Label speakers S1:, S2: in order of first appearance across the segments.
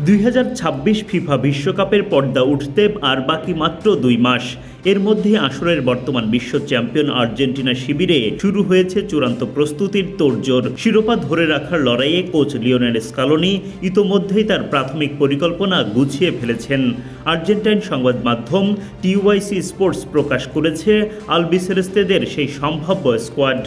S1: 2026 FIFA বিশ্বকাপের পর্দা উঠতে আর বাকি মাত্র 2 মাস। এর মধ্যে আসরের বর্তমান বিশ্ব চ্যাম্পিয়ন আর্জেন্টিনা শিবিরে শুরু হয়েছে চূড়ান্ত প্রস্তুতির তোড়জোড়। শিরোপা ধরে রাখার লড়াইয়ে কোচ লিওনেল স্কালোনি ইতোমধ্যেই তার প্রাথমিক পরিকল্পনা গুছিয়ে ফেলেছেন। আর্জেন্টাইন সংবাদ মাধ্যম টিওয়াইসি স্পোর্টস প্রকাশ করেছে আলবিসেলেস্তেদের সেই সম্ভাব্য স্কোয়াড।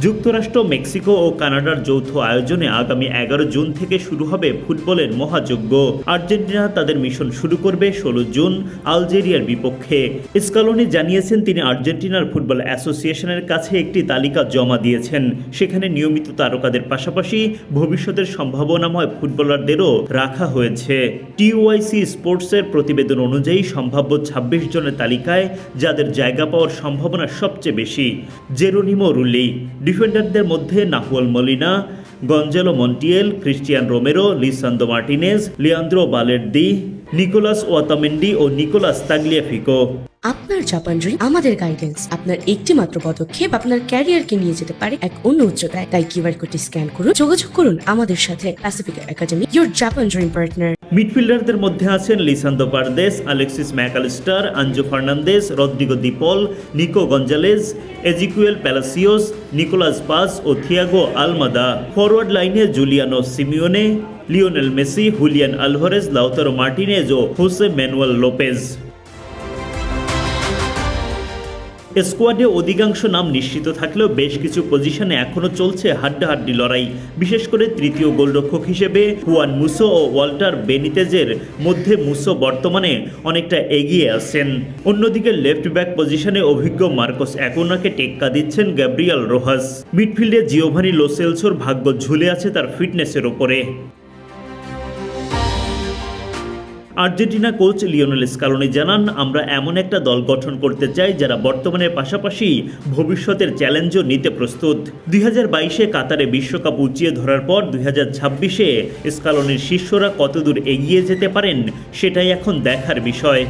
S1: যুক্তরাষ্ট্র, মেক্সিকো ও কানাডার যৌথ আয়োজনে আগামী 11 জুন থেকে শুরু হবে ফুটবলের মহাযজ্ঞ। আর্জেন্টিনা তাদের মিশন শুরু করবে 16 জুন আলজেরিয়ার বিপক্ষে। স্কালোনি জানিয়েছেন তিনি আর্জেন্টিনার ফুটবল অ্যাসোসিয়েশনের কাছে একটি তালিকা জমা দিয়েছেন। সেখানে নিয়মিত তারকাদের পাশাপাশি ভবিষ্যতের সম্ভাবনাময় ফুটবলারদেরও রাখা হয়েছে। টিওয়াইসি স্পোর্টসের প্রতিবেদন অনুযায়ী সম্ভাব্য 26 জনের তালিকায় যাদের জায়গা পাওয়ার সম্ভাবনা সবচেয়ে বেশি জেরোনিমো রুলি, ডিফেন্ডারদের মধ্যে Nahuel Molina, Gonzalo Montiel, Cristian Romero, Lisandro Martinez, Leandro Balerdi, Nicolas Otamendi ও নিকোলাস তাগলিয়াফিকো।
S2: আপনার জাপান ড্রিম আমাদের গাইডেন্স। আপনার একটি মাত্র পদক্ষেপ আপনার ক্যারিয়ারকে নিয়ে যেতে পারে এক অন্য উচ্চতায়। তাই কিউআর কোডটি স্ক্যান করুন, যোগাযোগ করুন আমাদের সাথে। Pacific Academy, your Japan dream partner.
S1: মিডফিল্ডারদের মধ্যে আছেন Lisandro Paredes, Alexis MacAllister, Enzo Fernandez, Rodrigo De Paul, Nico Gonzalez, Exequiel Palacios, Nicolas Paz ও থিয়াগো আলমাদা। ফরওয়ার্ড লাইনে Giuliano Simeone, Lionel Messi, Julian Alvarez, Lautaro Martinez ও Jose Manuel Lopez. স্কোয়াডে অধিকাংশ নাম নিশ্চিত থাকলেও বেশ কিছু পজিশনে এখনও চলছে হাড্ডাহাড্ডি লড়াই। বিশেষ করে তৃতীয় গোলরক্ষক হিসেবে হুয়ান মুসো ও ওয়াল্টার বেনিতেজের মধ্যে মুসো বর্তমানে অনেকটা এগিয়ে আছেন। অন্যদিকে লেফট ব্যাক পজিশনে অভিজ্ঞ মার্কোস অ্যাকুনাকে টেক্কা দিচ্ছেন গ্যাব্রিয়েল রোহাস। মিডফিল্ডে জিওভানি লো সেলসোর ভাগ্য ঝুলে আছে তার ফিটনেসের ওপরে। আর্জেন্টিনা কোচ লিওনেল স্কালোনি জানান, আমরা এমন একটা দল গঠন করতে চাই যারা বর্তমানের পাশাপাশি ভবিষ্যতের চ্যালেঞ্জও নিতে প্রস্তুত। 2022-এ কাতারে বিশ্বকাপ উঁচিয়ে ধরার পর 2026-এ স্কালোনির শিষ্যরা কতদূর এগিয়ে যেতে পারেন সেটাই এখন দেখার বিষয়।